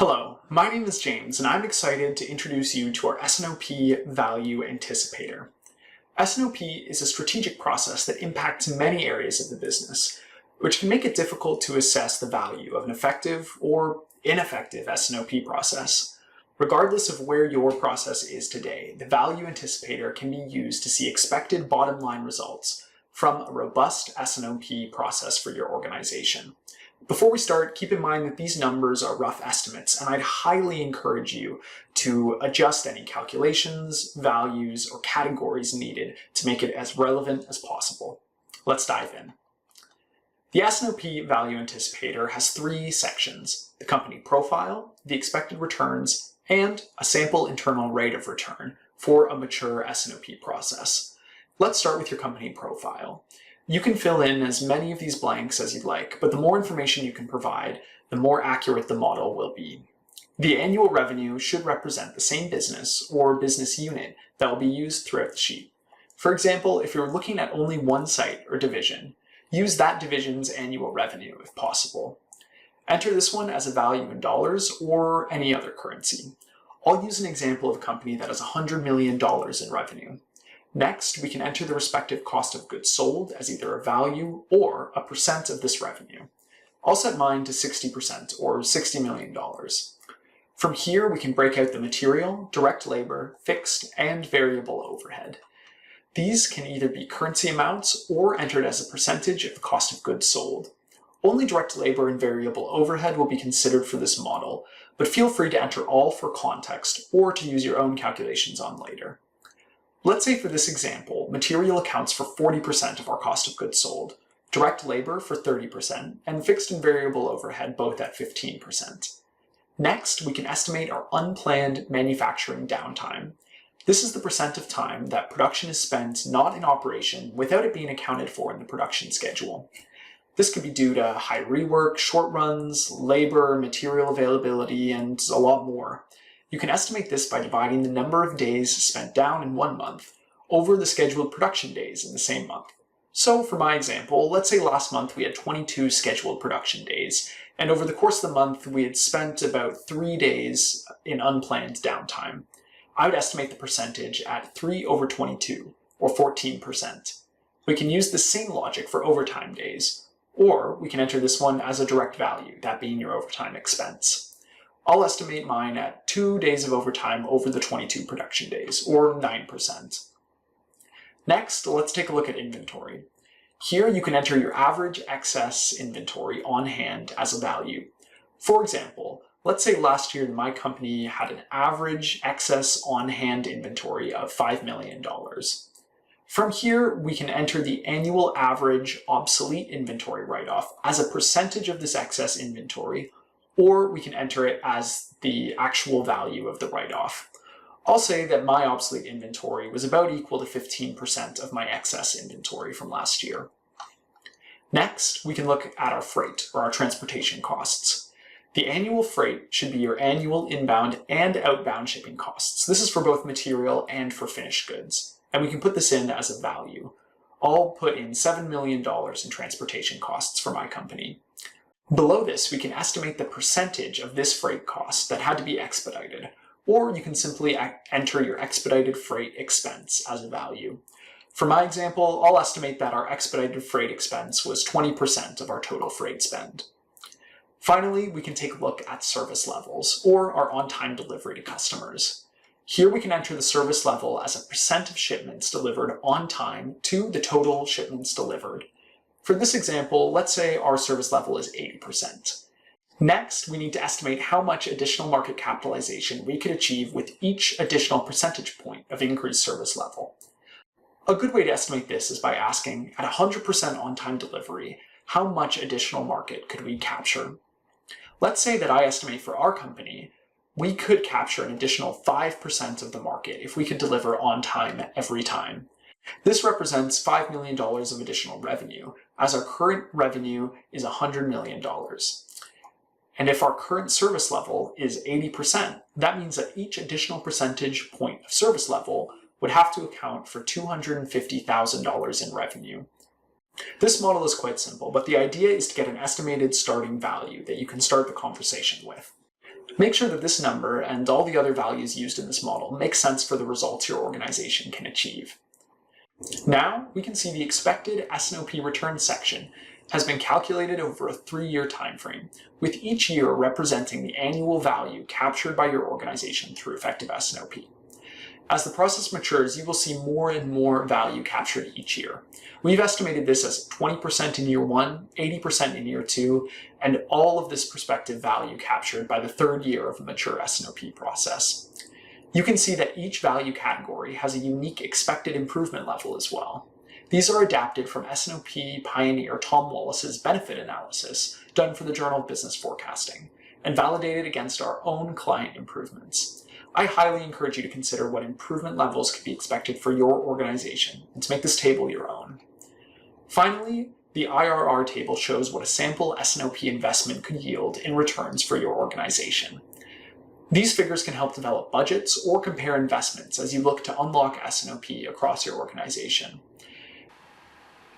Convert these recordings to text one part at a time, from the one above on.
Hello, my name is James, and I'm excited to introduce you to our S&OP Value Anticipator. S&OP is a strategic process that impacts many areas of the business, which can make it difficult to assess the value of an effective or ineffective S&OP process. Regardless of where your process is today, the Value Anticipator can be used to see expected bottom line results from a robust S&OP process for your organization. Before we start, keep in mind that these numbers are rough estimates, and I'd highly encourage you to adjust any calculations, values, or categories needed to make it as relevant as possible. Let's dive in. The S&OP Value Anticipator has three sections: the company profile, the expected returns, and a sample internal rate of return for a mature S&OP process. Let's start with your company profile. You can fill in as many of these blanks as you'd like, but the more information you can provide, the more accurate the model will be. The annual revenue should represent the same business or business unit that will be used throughout the sheet. For example, if you're looking at only one site or division, use that division's annual revenue if possible. Enter this one as a value in dollars or any other currency. I'll use an example of a company that has $100 million in revenue. Next, we can enter the respective cost of goods sold as either a value or a percent of this revenue. I'll set mine to 60% or $60 million. From here, we can break out the material, direct labor, fixed, and variable overhead. These can either be currency amounts or entered as a percentage of the cost of goods sold. Only direct labor and variable overhead will be considered for this model, but feel free to enter all for context or to use your own calculations on later. Let's say for this example, material accounts for 40% of our cost of goods sold, direct labor for 30%, and fixed and variable overhead both at 15%. Next, we can estimate our unplanned manufacturing downtime. This is the percent of time that production is spent not in operation without it being accounted for in the production schedule. This could be due to high rework, short runs, labor, material availability, and a lot more. You can estimate this by dividing the number of days spent down in one month over the scheduled production days in the same month. So for my example, let's say last month we had 22 scheduled production days, and over the course of the month we had spent about 3 days in unplanned downtime. I would estimate the percentage at 3 over 22, or 14%. We can use the same logic for overtime days, or we can enter this one as a direct value, that being your overtime expense. I'll estimate mine at 2 days of overtime over the 22 production days, or 9%. Next, let's take a look at inventory. Here you can enter your average excess inventory on hand as a value. For example, let's say last year my company had an average excess on-hand inventory of $5 million. From here, we can enter the annual average obsolete inventory write-off as a percentage of this excess inventory, or we can enter it as the actual value of the write-off. I'll say that my obsolete inventory was about equal to 15% of my excess inventory from last year. Next, we can look at our freight, or our transportation costs. The annual freight should be your annual inbound and outbound shipping costs. This is for both material and for finished goods, and we can put this in as a value. I'll put in $7 million in transportation costs for my company. Below this, we can estimate the percentage of this freight cost that had to be expedited, or you can simply enter your expedited freight expense as a value. For my example, I'll estimate that our expedited freight expense was 20% of our total freight spend. Finally, we can take a look at service levels, or our on-time delivery to customers. Here we can enter the service level as a percent of shipments delivered on time to the total shipments delivered. For this example, let's say our service level is 80%. Next, we need to estimate how much additional market capitalization we could achieve with each additional percentage point of increased service level. A good way to estimate this is by asking, at 100% on-time delivery, how much additional market could we capture? Let's say that I estimate for our company, we could capture an additional 5% of the market if we could deliver on time every time. This represents $5 million of additional revenue, as our current revenue is $100 million. And if our current service level is 80%, that means that each additional percentage point of service level would have to account for $250,000 in revenue. This model is quite simple, but the idea is to get an estimated starting value that you can start the conversation with. Make sure that this number and all the other values used in this model make sense for the results your organization can achieve. Now, we can see the expected S&OP return section has been calculated over a 3-year time frame, with each year representing the annual value captured by your organization through effective S&OP. As the process matures, you will see more and more value captured each year. We've estimated this as 20% in year 1, 80% in year 2, and all of this prospective value captured by the 3rd year of a mature S&OP process. You can see that each value category has a unique expected improvement level as well. These are adapted from S&OP pioneer Tom Wallace's benefit analysis done for the Journal of Business Forecasting and validated against our own client improvements. I highly encourage you to consider what improvement levels could be expected for your organization and to make this table your own. Finally, the IRR table shows what a sample S&OP investment could yield in returns for your organization. These figures can help develop budgets or compare investments as you look to unlock S&OP across your organization.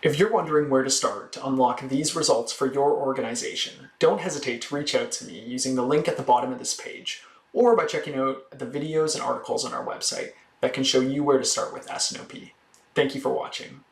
If you're wondering where to start to unlock these results for your organization, don't hesitate to reach out to me using the link at the bottom of this page, or by checking out the videos and articles on our website that can show you where to start with S&OP. Thank you for watching.